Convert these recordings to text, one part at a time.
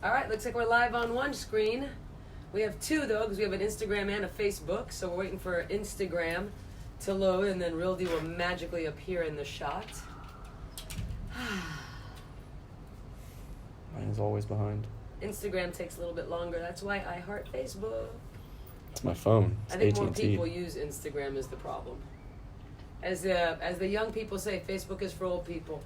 All right, looks like we're live on one screen. We have two, though, because we have an Instagram and a Facebook. So we're waiting for Instagram to load, and then Rilde will magically appear in the shot. Mine is always behind. Instagram takes a little bit longer. That's why I heart Facebook. It's my phone. It's I think AT&T. more people use Instagram is the problem. As the young people say, Facebook is for old people.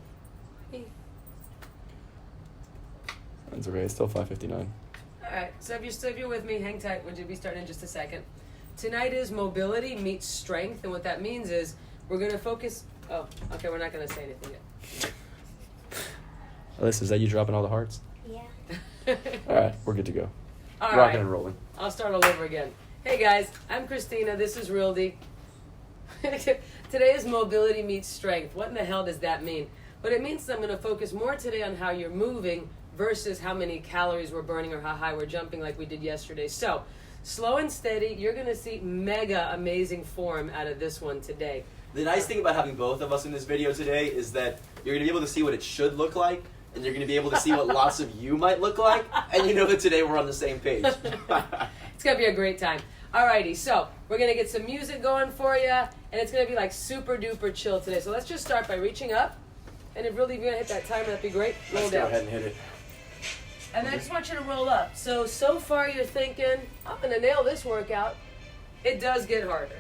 That's okay. It's still 5:59. All right, so if you're with me, hang tight. We'll be starting in just a second. Tonight is mobility meets strength, and what that means is we're going to focus... Oh, okay, we're not going to say anything yet. Alyssa, is that you dropping all the hearts? Yeah. All right, we're good to go. All Rocking right. and rolling. I'll start all over again. Hey, guys, I'm Christina. This is Rilde. Today is mobility meets strength. What in the hell does that mean? But it means that I'm going to focus more today on how you're moving versus how many calories we're burning or how high we're jumping like we did yesterday. So, slow and steady, you're going to see mega amazing form out of this one today. The nice thing about having both of us in this video today is that you're going to be able to see what it should look like, and you're going to be able to see what lots of you might look like, and you know that today we're on the same page. It's going to be a great time. Alrighty, so we're going to get some music going for you, and it's going to be like super duper chill today. So let's just start by reaching up, and if really you're going to hit that timer, that'd be great. Roll Let's down. go ahead and hit it. And I just want you to roll up. So far you're thinking, I'm going to nail this workout. It does get harder.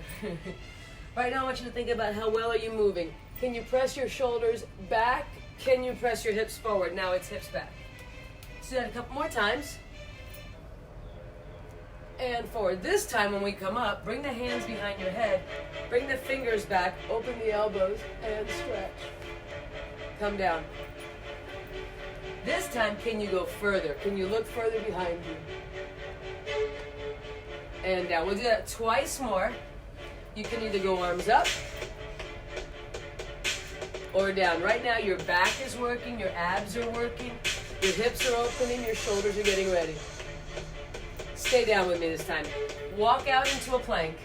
Right now I want you to think about how well are you moving. Can you press your shoulders back? Can you press your hips forward? Now it's hips back. Let's do that a couple more times. And forward. This time when we come up, bring the hands behind your head. Bring the fingers back. Open the elbows and stretch. Come down. This time, can you go further? Can you look further behind you? And down. We'll do that twice more. You can either go arms up or down. Right now, your back is working, your abs are working, your hips are opening, your shoulders are getting ready. Stay down with me this time. Walk out into a plank.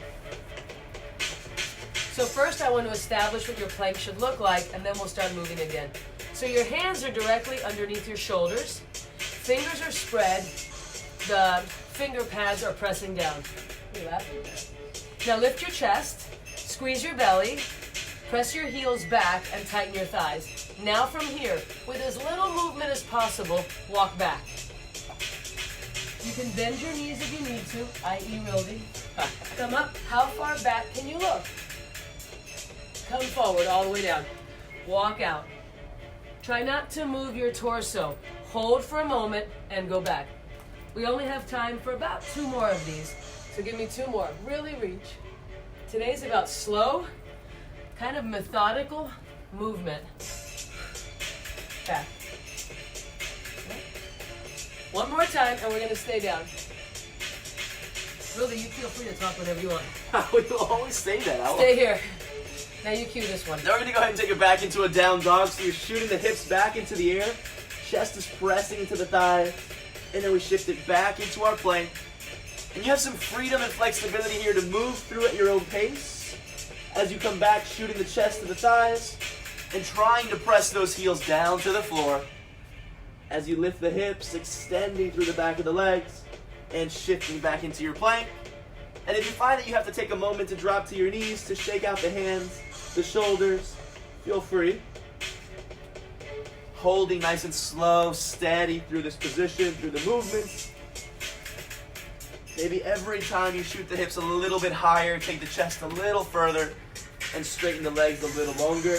So first, I want to establish what your plank should look like, and then we'll start moving again. So your hands are directly underneath your shoulders. Fingers are spread. The finger pads are pressing down. You're laughing. Now lift your chest, squeeze your belly, press your heels back, and tighten your thighs. Now from here, with as little movement as possible, walk back. You can bend your knees if you need to, i.e. Rilde. Come up. How far back can you look? Come forward all the way down. Walk out. Try not to move your torso. Hold for a moment and go back. We only have time for about 2 more of these. So give me 2 more. Really reach. Today's about slow, kind of methodical movement. Back. One more time and we're going to stay down. Rilde, you feel free to talk whenever you want. We will always say that. Stay here. Now you cue this one. Now we're going to go ahead and take it back into a down dog. So you're shooting the hips back into the air. Chest is pressing into the thighs. And then we shift it back into our plank. And you have some freedom and flexibility here to move through at your own pace. As you come back, shooting the chest to the thighs. And trying to press those heels down to the floor. As you lift the hips, extending through the back of the legs. And shifting back into your plank. And if you find that you have to take a moment to drop to your knees, to shake out the hands, the shoulders, feel free. Holding nice and slow, steady through this position, through the movements. Maybe every time you shoot the hips a little bit higher, take the chest a little further, and straighten the legs a little longer.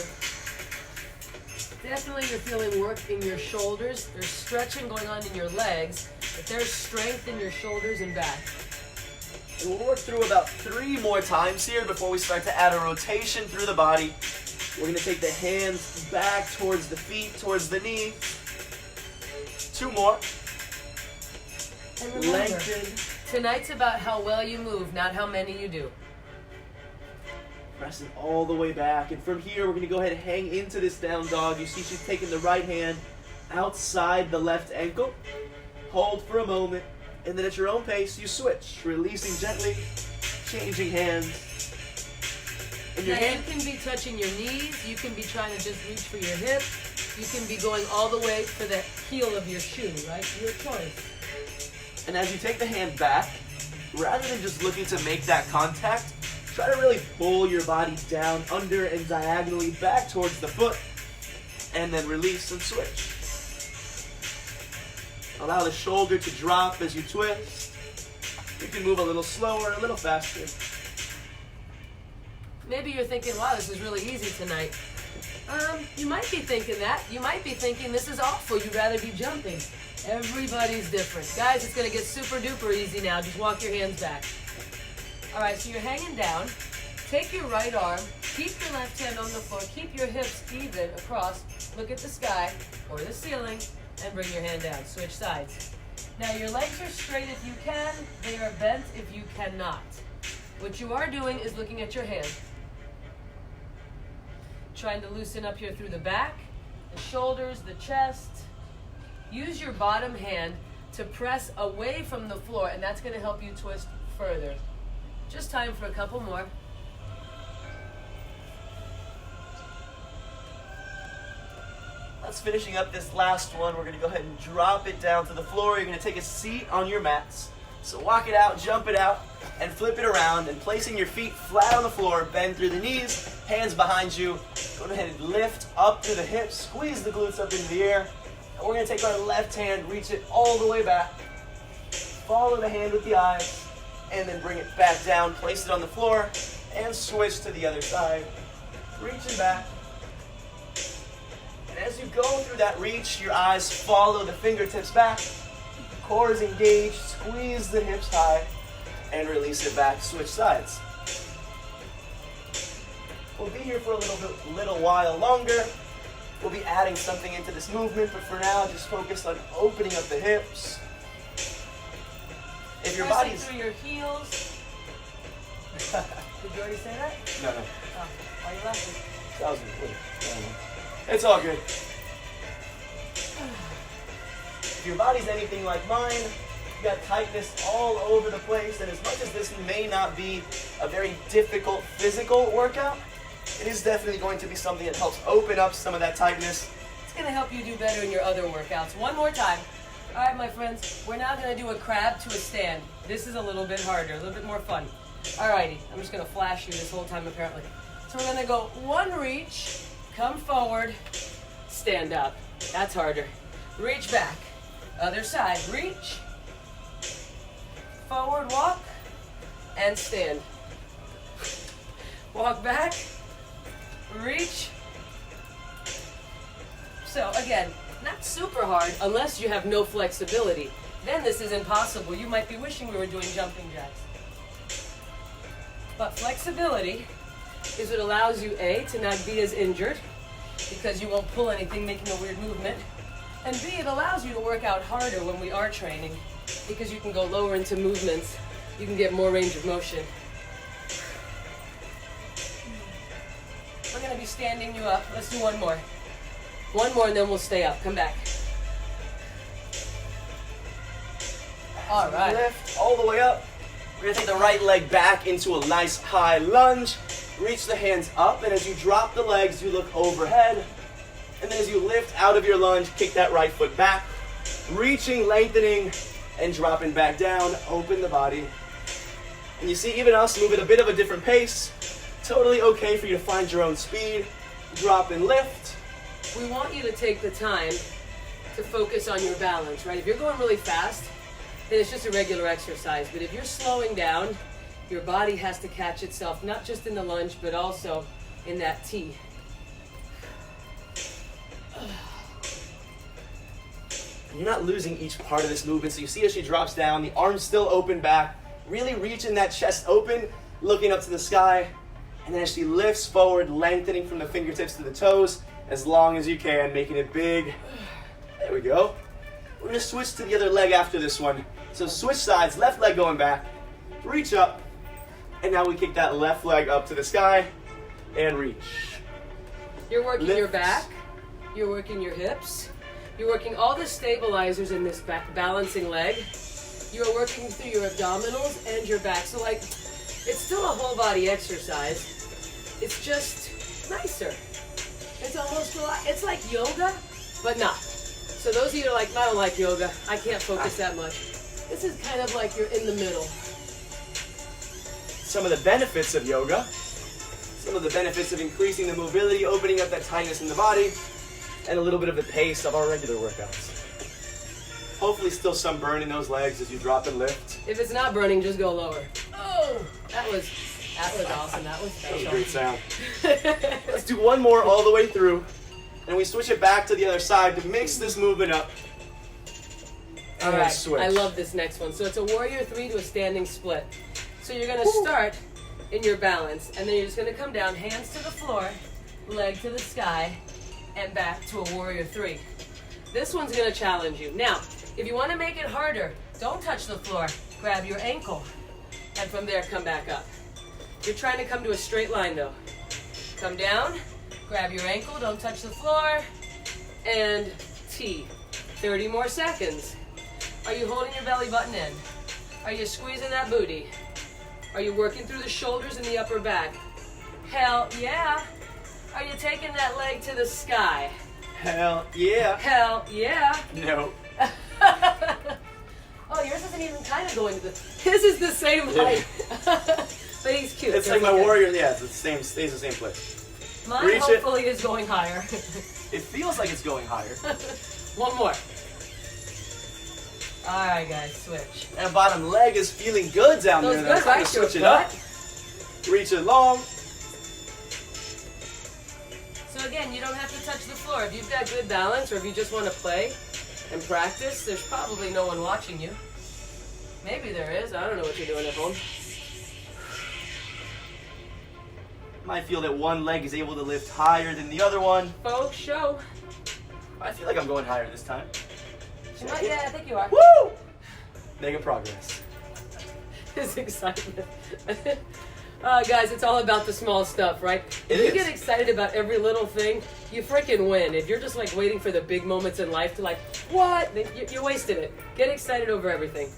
Definitely you're feeling work in your shoulders. There's stretching going on in your legs, but there's strength in your shoulders and back. And we'll work through about 3 more times here before we start to add a rotation through the body. We're going to take the hands back towards the feet, towards the knee. 2 more. And remember, Lengthen. tonight's about how well you move, not how many you do. Pressing all the way back. And from here, we're going to go ahead and hang into this down dog. You see she's taking the right hand outside the left ankle. Hold for a moment. And then at your own pace, you switch. Releasing gently, changing hands. And your Now hand you can be touching your knees. You can be trying to just reach for your hip. You can be going all the way for the heel of your shoe, right? Your choice. And as you take the hand back, rather than just looking to make that contact, try to really pull your body down under and diagonally back towards the foot, and then release and switch. Allow the shoulder to drop as you twist. You can move a little slower, a little faster. Maybe you're thinking, wow, this is really easy tonight. You might be thinking that. You might be thinking this is awful. You'd rather be jumping. Everybody's different. Guys, it's going to get super duper easy now. Just walk your hands back. All right, so you're hanging down. Take your right arm. Keep your left hand on the floor. Keep your hips even across. Look at the sky or the ceiling and bring your hand down. Switch sides. Now your legs are straight if you can. They are bent if you cannot. What you are doing is looking at your hand. Trying to loosen up here through the back, the shoulders, the chest. Use your bottom hand to press away from the floor, and that's going to help you twist further. Just time for a couple more. That's finishing up this last one. We're going to go ahead and drop it down to the floor. You're going to take a seat on your mats. So walk it out, jump it out, and flip it around, and placing your feet flat on the floor, bend through the knees, hands behind you. Go ahead and lift up through the hips, squeeze the glutes up into the air. And we're going to take our left hand, reach it all the way back. Follow the hand with the eyes, and then bring it back down, place it on the floor, and switch to the other side. Reaching back. And as you go through that reach, your eyes follow the fingertips back. Core is engaged, squeeze the hips high, and release it back, switch sides. We'll be here for a little while longer. We'll be adding something into this movement, but for now, just focus on opening up the hips. If your Pressing body's... through your heels. Did you already say that? No. Oh, why are you laughing? That was good. I don't know. It's all good. If your body's anything like mine, you got tightness all over the place, and as much as this may not be a very difficult physical workout, it is definitely going to be something that helps open up some of that tightness. It's going to help you do better in your other workouts. One more time. All right, my friends, we're now going to do a crab to a stand. This is a little bit harder, a little bit more fun. All righty, I'm just going to flash you this whole time apparently. So we're going to go one reach, come forward, stand up. That's harder. Reach back. Other side, reach, forward walk, and stand. Walk back, reach. So again, not super hard unless you have no flexibility. Then this is impossible. You might be wishing we were doing jumping jacks. But flexibility is what allows you, A, to not be as injured because you won't pull anything making a weird movement. And B, it allows you to work out harder when we are training because you can go lower into movements. You can get more range of motion. We're going to be standing you up. Let's do one more. One more and then we'll stay up. Come back. All right. Lift all the way up. We're going to take the right leg back into a nice high lunge. Reach the hands up, and as you drop the legs, you look overhead. And then as you lift out of your lunge, kick that right foot back. Reaching, lengthening, and dropping back down. Open the body. And you see even us move at a bit of a different pace. Totally okay for you to find your own speed. Drop and lift. We want you to take the time to focus on your balance, right? If you're going really fast, then it's just a regular exercise. But if you're slowing down, your body has to catch itself, not just in the lunge, but also in that T. You're not losing each part of this movement. So you see as she drops down, the arms still open back, really reaching that chest open, looking up to the sky. And then as she lifts forward, lengthening from the fingertips to the toes, as long as you can, making it big. There we go. We're gonna switch to the other leg after this one. So switch sides, left leg going back, reach up, and now we kick that left leg up to the sky, and reach. You're working Lift. your back, you're working your hips, you're working all the stabilizers in this back balancing leg. You're working through your abdominals and your back. So like, it's still a whole body exercise. It's just nicer. It's almost, it's like yoga, but not. So those of you that are like, I don't like yoga, I can't focus that much. This is kind of like you're in the middle. Some of the benefits of yoga, some of the benefits of increasing the mobility, opening up that tightness in the body, and a little bit of the pace of our regular workouts. Hopefully still some burn in those legs as you drop and lift. If it's not burning, just go lower. Oh, that was awesome. That was That was special. a great sound. Let's do one more all the way through. And we switch it back to the other side to mix this movement up. All And right, switch. I love this next one. So it's a warrior 3 to a standing split. So you're gonna start in your balance, and then you're just gonna come down, hands to the floor, leg to the sky, and back to a warrior 3. This one's gonna challenge you. Now, if you wanna make it harder, don't touch the floor. Grab your ankle, and from there, come back up. You're trying to come to a straight line though. Come down, grab your ankle, don't touch the floor, and T. 30 more seconds. Are you holding your belly button in? Are you squeezing that booty? Are you working through the shoulders and the upper back? Hell yeah. Are you taking that leg to the sky? Hell yeah. Hell yeah. No. Oh, yours isn't even kind of going to the... His is the same height. But he's cute. It's like my warrior, yeah, it's the same, stays the same place. Mine Reach it. hopefully is going higher. It feels like it's going higher. One more. All right, guys, switch. That bottom leg is feeling good down Feels there. good, Then right? switch it Your up. butt. Reach it long. So again, you don't have to touch the floor. If you've got good balance or if you just want to play and practice, there's probably no one watching you. Maybe there is. I don't know what you're doing at home. Might feel that one leg is able to lift higher than the other one. Faux show. I feel like I'm going higher this time. Yeah, I think you are. Woo! Making progress. His excitement. Guys, it's all about the small stuff, right? If you get excited about every little thing, you freaking win. If you're just like waiting for the big moments in life to like, what? Then you're wasting it. Get excited over everything.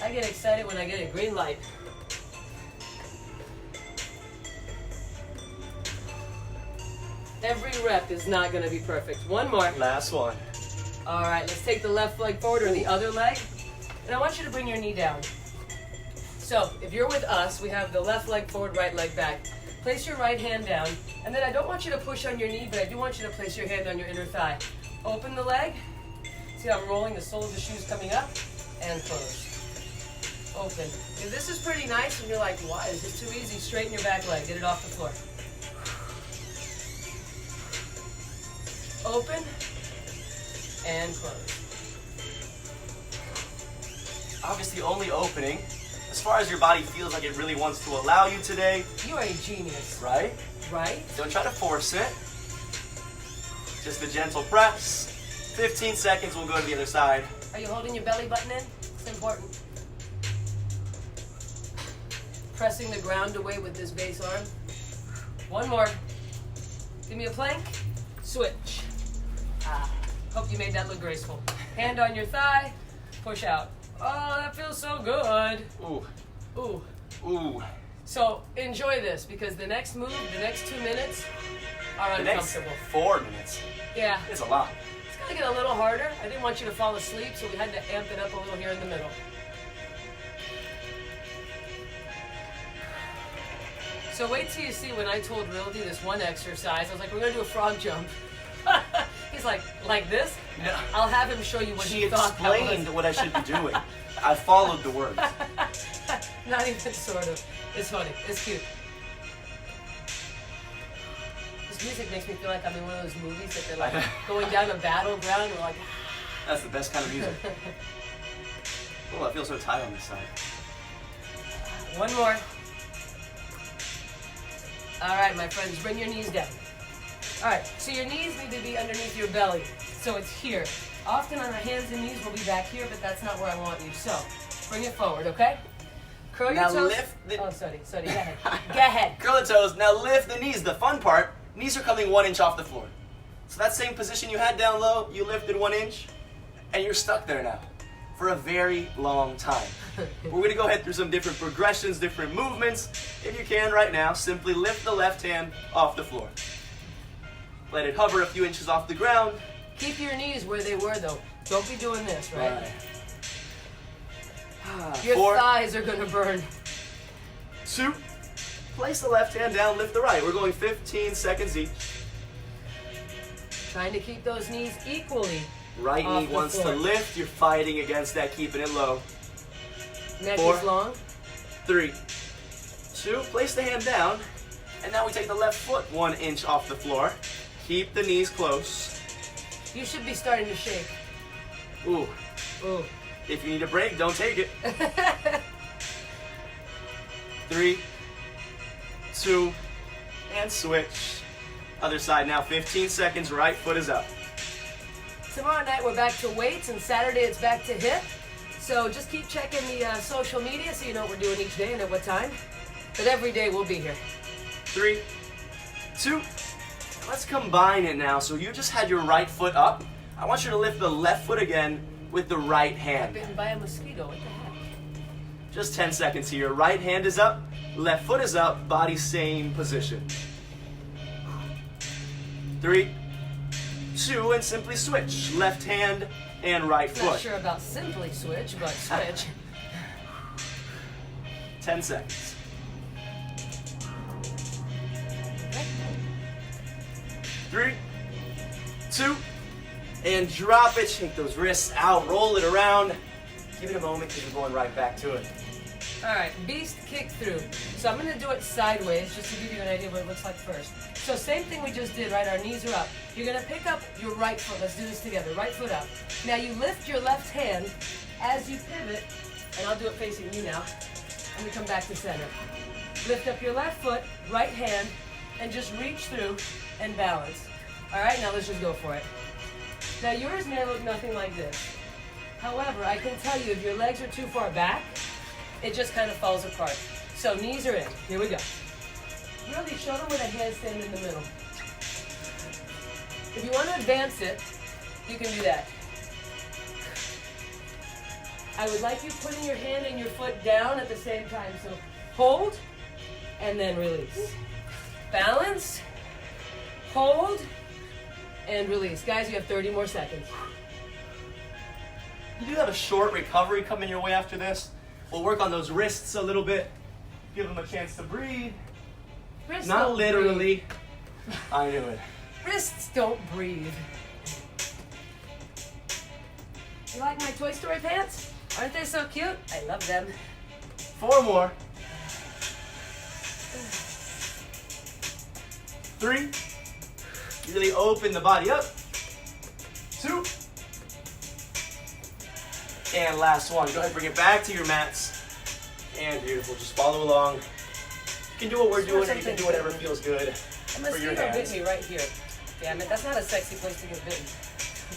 I get excited when I get a green light. Every rep is not going to be perfect. One more. Last one. All right, let's take the left leg forward or the other leg. And I want you to bring your knee down. So if you're with us, we have the left leg forward, right leg back. Place your right hand down. And then I don't want you to push on your knee, but I do want you to place your hand on your inner thigh. Open the leg. See how I'm rolling the sole of the shoes coming up? And close. Open. If this is pretty nice and you're like, why is this too easy? Straighten your back leg. Get it off the floor. Open and close. Obviously only opening. As far as your body feels like it really wants to allow you today. You are a genius. Right? Right? Don't try to force it. Just a gentle press. 15 seconds, we'll go to the other side. Are you holding your belly button in? It's important. Pressing the ground away with this base arm. One more. Give me a plank. Switch. Hope you made that look graceful. Hand on your thigh. Push out. Oh, that feels so good. Ooh. Ooh. Ooh. So enjoy this because the next move, the next 2 minutes are The next uncomfortable. 4 minutes. Yeah. It's a lot. It's going to get a little harder. I didn't want you to fall asleep, so we had to amp it up a little here in the middle. So wait till you see when I told Rilde this one exercise. I was like, we're going to do a frog jump. He's like this? No. I'll have him show you what She he thought that explained was. what I should be doing. I followed the words. Not even sort of. It's funny. It's cute. This music makes me feel like I'm in one of those movies that they're like going down a battleground. We're like, That's the best kind of music. Oh, I feel so tight on this side. one more. All right, my friends, bring your knees down. All right, so your knees need to be underneath your belly. So it's here. Often on our hands and knees, we'll be back here, but that's not where I want you. So bring it forward, okay? Curl your Now toes. lift the... Oh, sorry. Go ahead. Go ahead. Curl the toes. Now lift the knees. The fun part, knees are coming 1 inch off the floor. So that same position you had down low, you lifted 1 inch, and you're stuck there now for a very long time. We're going to go ahead through some different progressions, different movements. If you can right now, simply lift the left hand off the floor. Let it hover a few inches off the ground. Keep your knees where they were though. Don't be doing this, right? Your 4, thighs are gonna burn. 2, place the left hand down, lift the right. We're going 15 seconds each. Trying to keep those knees equally. Right off knee the wants floor. to lift. You're fighting against that, keeping it low. Neck 4, is long. 3, 2, place the hand down. And now we take the left foot 1 inch off the floor. Keep the knees close. You should be starting to shake. Ooh. Ooh. If you need a break, don't take it. 3, 2, and switch. Other side now, 15 seconds, right foot is up. Tomorrow night we're back to weights, and Saturday it's back to hip. So just keep checking the social media so you know what we're doing each day and at what time. But every day we'll be here. 3, 2, let's combine it now. So you just had your right foot up. I want you to lift the left foot again with the right hand. Bitten by a mosquito, what the heck? Just 10 seconds here. Right hand is up, left foot is up, body same position. 3, 2, and simply switch. Left hand and right Not foot. sure about simply switch, but switch. 10 seconds. 3, 2, and drop it. Shake those wrists out, roll it around. Give it a moment because we're going right back to it. All right, beast kick through. So I'm gonna do it sideways just to give you an idea of what it looks like first. So same thing we just did, right? Our knees are up. You're gonna pick up your right foot. Let's do this together. Right foot up. Now you lift your left hand as you pivot, and I'll do it facing you now. And we come back to center. Lift up your left foot, right hand, and just reach through and balance. All right, now let's just go for it. Now yours may look nothing like this. However, I can tell you if your legs are too far back, it just kind of falls apart. So knees are in. Here we go. Really show them with a handstand in the middle. If you want to advance it, you can do that. I would like you putting your hand and your foot down at the same time. So hold and then release. Balance, hold, and release. Guys, you have 30 more seconds. You do have a short recovery coming your way after this. We'll work on those wrists a little bit. Give them a chance to breathe. Wrists Not don't literally. I knew it. breathe. Wrists don't breathe. You like my Toy Story pants? Aren't they so cute? I love them. 4 more. 3. Really open the body up. 2. And last one. Go ahead and bring it back to your mats. And beautiful. Just follow along. You can do what we're doing, or you can do whatever feels good A for mosquito your bit hands. me right here. Damn it, that's not a sexy place to get bitten.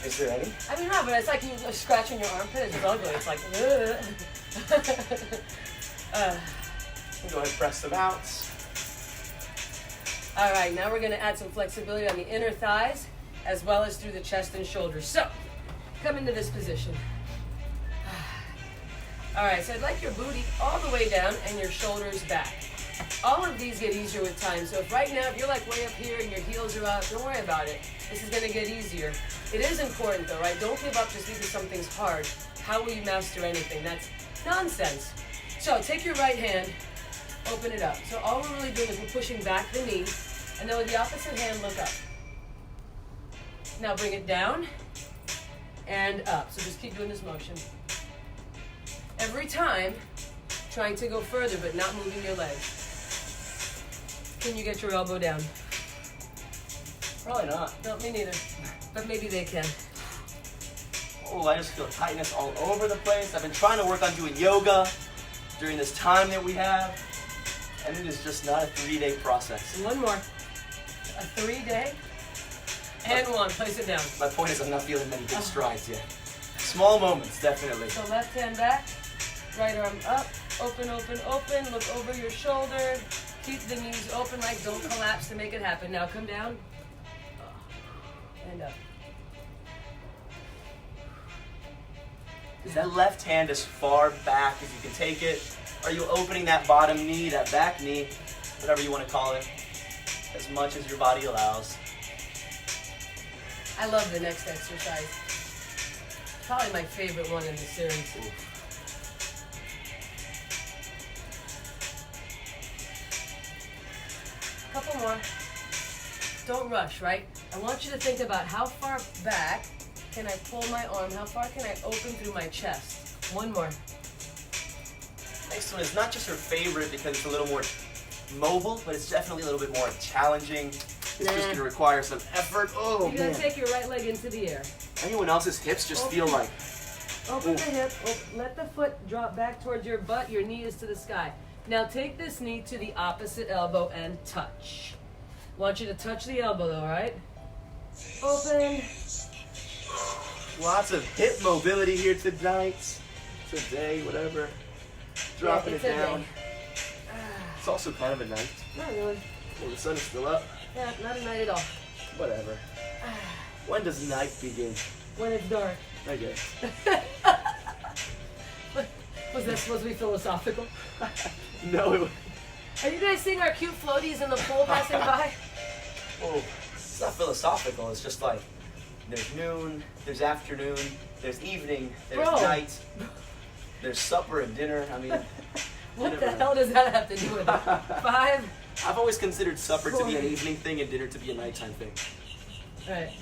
Is there any? I mean, no, but it's like you scratching your armpit. It's ugly. It's like, Go ahead and press them out. All right, now we're going to add some flexibility on the inner thighs as well as through the chest and shoulders. So, come into this position. All right, so I'd like your booty all the way down and your shoulders back. All of these get easier with time. So if right now, if you're like way up here and your heels are up, don't worry about it. This is going to get easier. It is important though, right? Don't give up just because something's hard. How will you master anything? That's nonsense. So take your right hand, open it up. So all we're really doing is we're pushing back the knee, and then with the opposite hand, look up. Now bring it down and up. So just keep doing this motion. Every time, trying to go further but not moving your legs. Can you get your elbow down? Probably not. No, me neither. But maybe they can. Oh, I just feel tightness all over the place. I've been trying to work on doing yoga during this time that we have, and it is just not a 3-day process. And one more. A 3-day. And one. Place it down. My point is I'm not feeling many big strides yet. Small moments, definitely. So left hand back, right arm up, open, open, open. Look over your shoulder. Keep the knees open, like don't collapse to make it happen. Now come down and up. Is that left hand as far back as you can take it? Are you opening that bottom knee, that back knee, whatever you want to call it, as much as your body allows? I love the next exercise. Probably my favorite one in the series. Couple more. Don't rush, right? I want you to think about how far back can I pull my arm? How far can I open through my chest? One more. Next one is not just her favorite because it's a little more mobile, but it's definitely a little bit more challenging. It's just going to require some effort. Oh, You're going to take your right leg into the air. Anyone else's hips just feel like... Open the hip. Let the foot drop back towards your butt. Your knee is to the sky. Now take this knee to the opposite elbow and touch. Want you to touch the elbow though, right? Open. Lots of hip mobility here tonight. Today, whatever. Dropping it down. It's also kind of a night. Not really. Well, the sun is still up. Yeah, not a night at all. Whatever. When does night begin? When it's dark. I guess. Was that supposed to be philosophical? No, it was... Are you guys seeing our cute floaties in the pool passing by? Oh, it's not philosophical. It's just like there's noon, there's afternoon, there's evening, there's night, there's supper and dinner. I mean, what the hell does that have to do with it? 5. I've always considered supper to be an evening thing and dinner to be a nighttime thing. All right.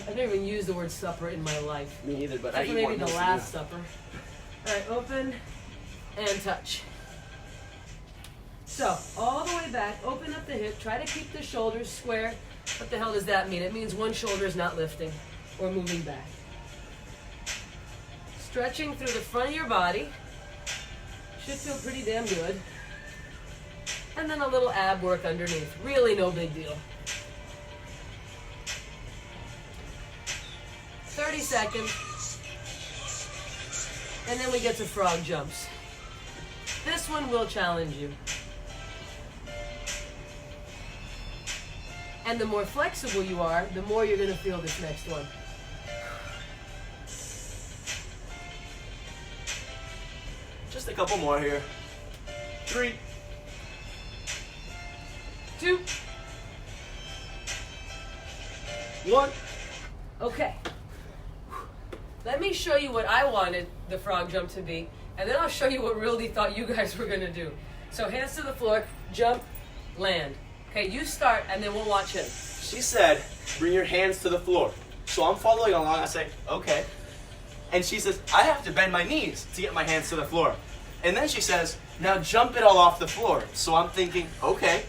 I've never even used the word supper in my life. Me either, but I eat maybe one the most Last Supper. All right, open and touch. So, all the way back, open up the hip, try to keep the shoulders square. What the hell does that mean? It means one shoulder is not lifting or moving back. Stretching through the front of your body. Should feel pretty damn good. And then a little ab work underneath. Really no big deal. 30 seconds. And then we get to frog jumps. This one will challenge you. And the more flexible you are, the more you're going to feel this next one. Just a couple more here. 3, 2, 1. Okay. Let me show you what I wanted the frog jump to be, and then I'll show you what Rilde thought you guys were going to do. So hands to the floor, jump, land. Okay, you start, and then we'll watch him. She said, bring your hands to the floor. So I'm following along. I say, okay. And she says, I have to bend my knees to get my hands to the floor. And then she says, now jump it all off the floor. So I'm thinking, okay.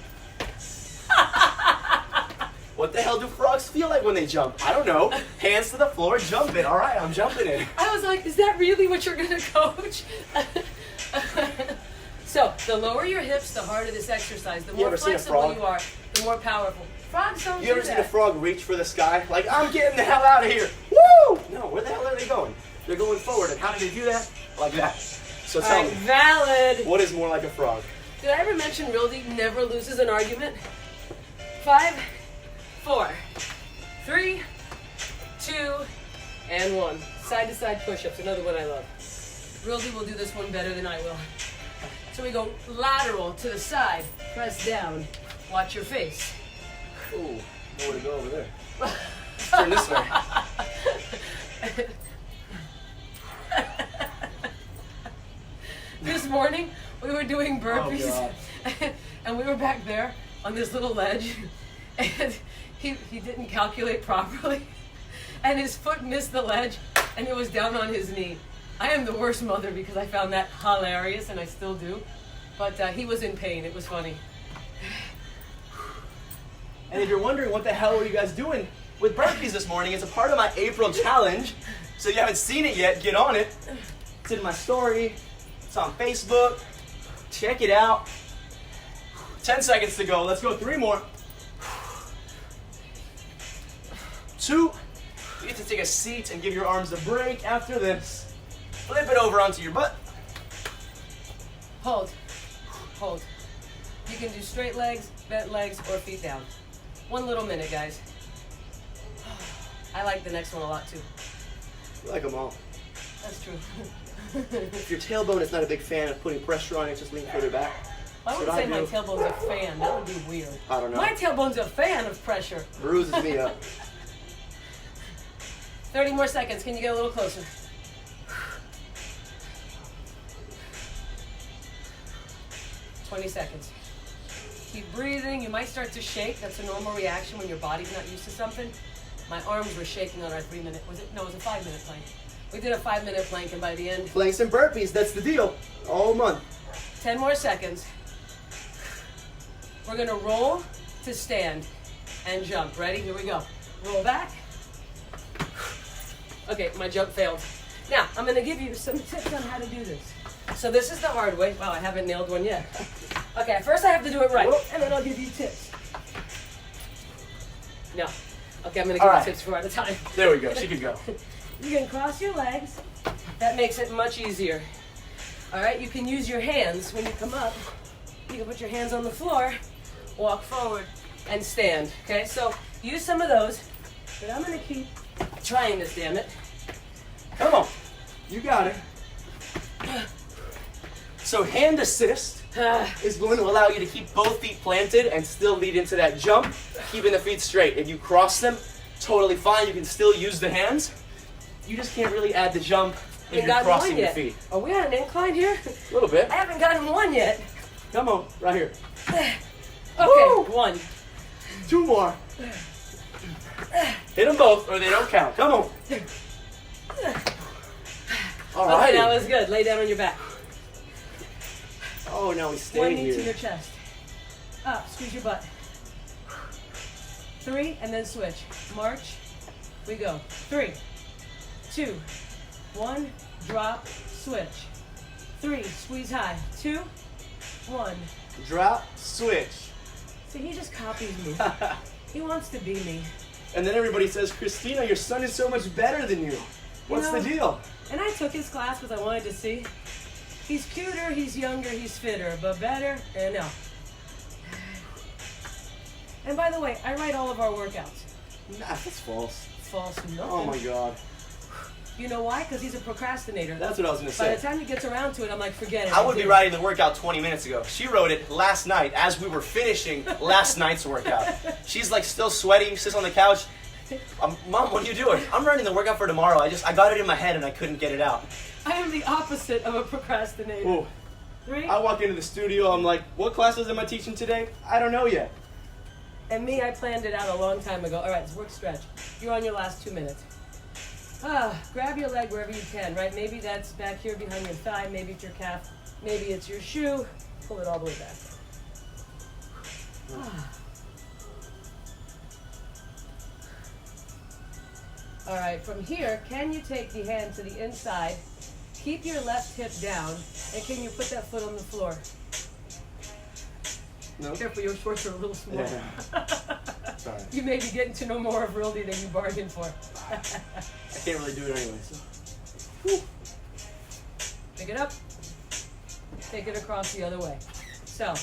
What the hell do frogs feel like when they jump? I don't know. Hands to the floor, jump it. All right, I'm jumping it. I was like, is that really what you're going to coach? So, the lower your hips, the harder this exercise. The more flexible you are, the more powerful. Frogs don't do that. You ever seen a frog reach for the sky? Like, I'm getting the hell out of here. Woo! No, where the hell are they going? They're going forward. And how do they do that? Like that. So tell me, valid. what is more like a frog? Did I ever mention Rilde never loses an argument? 5, 4, 3, 2, and 1. Side to side push-ups, another one I love. Rilde will do this one better than I will. So we go lateral to the side, press down, watch your face. Ooh, more to go over there. Let's turn this way. This morning, we were doing burpees, Oh, and we were back there on this little ledge, and he didn't calculate properly, and his foot missed the ledge, and it was down on his knee. I am the worst mother because I found that hilarious, and I still do, but he was in pain. It was funny. And if you're wondering what the hell are you guys doing with burpees this morning, it's a part of my April challenge. So if you haven't seen it yet, get on it. It's in my story. It's on Facebook. Check it out. 10 seconds to go. Let's go 3 more. 2. You get to take a seat and give your arms a break after this. Flip it over onto your butt. Hold. Hold. You can do straight legs, bent legs, or feet down. 1 little minute, guys. I like the next one a lot, too. I like them all. That's true. If your tailbone is not a big fan of putting pressure on it, just lean further back. I wouldn't say my tailbone's a fan. That would be weird. I don't know. My tailbone's a fan of pressure. Bruises me up. 30 more seconds. Can you get a little closer? $20. Keep breathing. You might start to shake. That's a normal reaction when your body's not used to something. My arms were shaking on our 3-minute, it was a 5-minute plank. We did a 5-minute plank, and by the end, Planks and burpees, that's the deal. All month. 10 more seconds. We're gonna roll to stand and jump. Ready? Here we go. Roll back. Okay, my jump failed. Now, I'm gonna give you some tips on how to do this. So this is the hard way. Wow, I haven't nailed one yet. Okay, first I have to do it right, and then I'll give you tips. No. Okay, I'm gonna give you tips for at a time. There we go, she can go. You can cross your legs. That makes it much easier. All right, you can use your hands when you come up. You can put your hands on the floor, walk forward, and stand. Okay, so use some of those, but I'm gonna keep trying this, damn it. Come on, you got it. So hand assist is going to allow you to keep both feet planted and still lead into that jump, keeping the feet straight. If you cross them, totally fine. You can still use the hands. You just can't really add the jump if you're crossing your feet. Are we on an incline here? A little bit. I haven't gotten one yet. Come on, right here. Okay, Woo! 1. 2 more. Hit them both or they don't count. Come on. All right. Okay, that was good. Lay down on your back. Oh, now we 1 stay knee to your here. chest. Up, squeeze your butt. 3, and then switch. March. We go. 3, 2, 1, drop, switch. 3, squeeze high. 2, 1. Drop, switch. See, he just copies me. He wants to be me. And then everybody says, Christina, your son is so much better than you. What's the deal? And I took his class because I wanted to see. He's cuter, he's younger, he's fitter, but better? No. And by the way, I write all of our workouts. Nah, that's false. False, nothing. Oh my God. You know why? Because he's a procrastinator. That's what I was going to By say. the time he gets around to it, I'm like, forget it. I would be writing the workout 20 minutes ago. She wrote it last night as we were finishing last night's workout. She's like still sweaty, sits on the couch. Mom, what are you doing? I'm writing the workout for tomorrow. I got it in my head and I couldn't get it out. I am the opposite of a procrastinator. Ooh. 3, I walk into the studio, I'm like, what classes am I teaching today? I don't know yet. and me, I planned it out a long time ago. All right, it's work stretch. You're on your last 2 minutes. Grab your leg wherever you can, right? Maybe that's back here behind your thigh, maybe it's your calf, maybe it's your shoe. Pull it all the way back. All right, from here, can you take the hand to the inside, keep your left hip down, and can you put that foot on the floor? No? Careful, your shorts are a little small. Yeah. Sorry. You may be getting to know more of Rilde than you bargained for. I can't really do it anyway. So. Pick it up. Take it across the other way. So,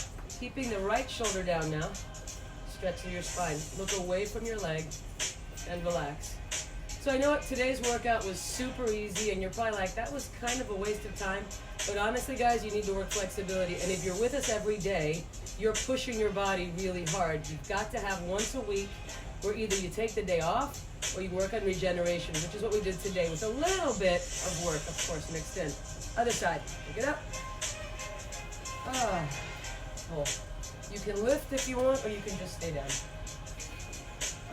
keeping the right shoulder down now. Stretching your spine. Look away from your leg and relax. So I know today's workout was super easy, and you're probably like, that was kind of a waste of time. But honestly, guys, you need to work flexibility. And if you're with us every day, you're pushing your body really hard. You've got to have once a week where either you take the day off or you work on regeneration, which is what we did today with a little bit of work, of course, mixed in. Other side. Pick it up. Pull. You can lift if you want, or you can just stay down.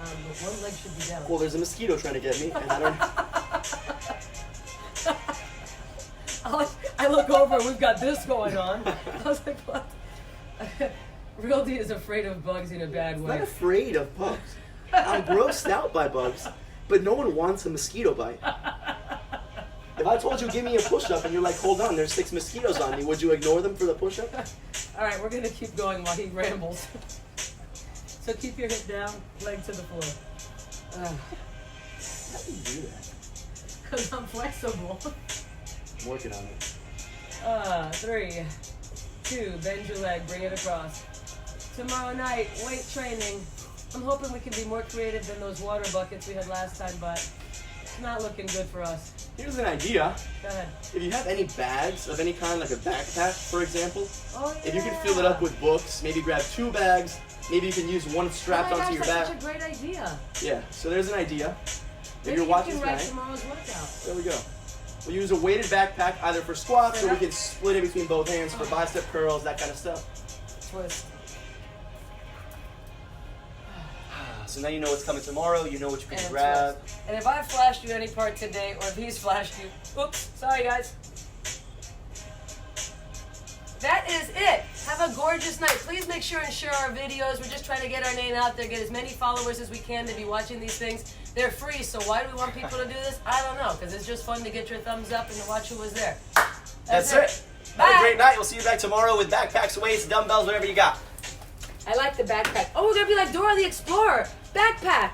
But one leg should be down. Well, there's a mosquito trying to get me, and I don't. I look over and we've got this going on. I was like, what? Rilde is afraid of bugs in a bad I'm way. not afraid of bugs. I'm grossed out by bugs, but no one wants a mosquito bite. If I told you give me a push-up and you're like, hold on, there's 6 mosquitoes on me, would you ignore them for the push-up? All right, we're going to keep going while he rambles. So keep your hip down, leg to the floor. How do you do that? Because I'm flexible. I'm working on it. 3, 2, bend your leg, bring it across. Tomorrow night, weight training. I'm hoping we can be more creative than those water buckets we had last time, but it's not looking good for us. Here's an idea. Go ahead. If you have any bags of any kind, like a backpack, for example, Oh, yeah. if you can fill it up with books, maybe grab 2 bags, maybe you can use one strapped onto your back. That's such a great idea. Yeah, so there's an idea. If Maybe you're you watching can write tonight, tomorrow's workout. there we go. We'll use a weighted backpack either for squats or we can split it between both hands for bicep curls, that kind of stuff. Twist. So now you know what's coming tomorrow. You know what you can And grab. twist. And if I flashed you any part today, or if he's flashed you, oops, sorry guys. That is it. Have a gorgeous night. Please make sure and share our videos. We're just trying to get our name out there, get as many followers as we can to be watching these things. They're free, so why do we want people to do this? I don't know, because it's just fun to get your thumbs up and to watch who was there. That's it. Bye. Have a great night. We'll see you back tomorrow with backpacks, weights, dumbbells, whatever you got. I like the backpack. Oh, we're going to be like Dora the Explorer. Backpack.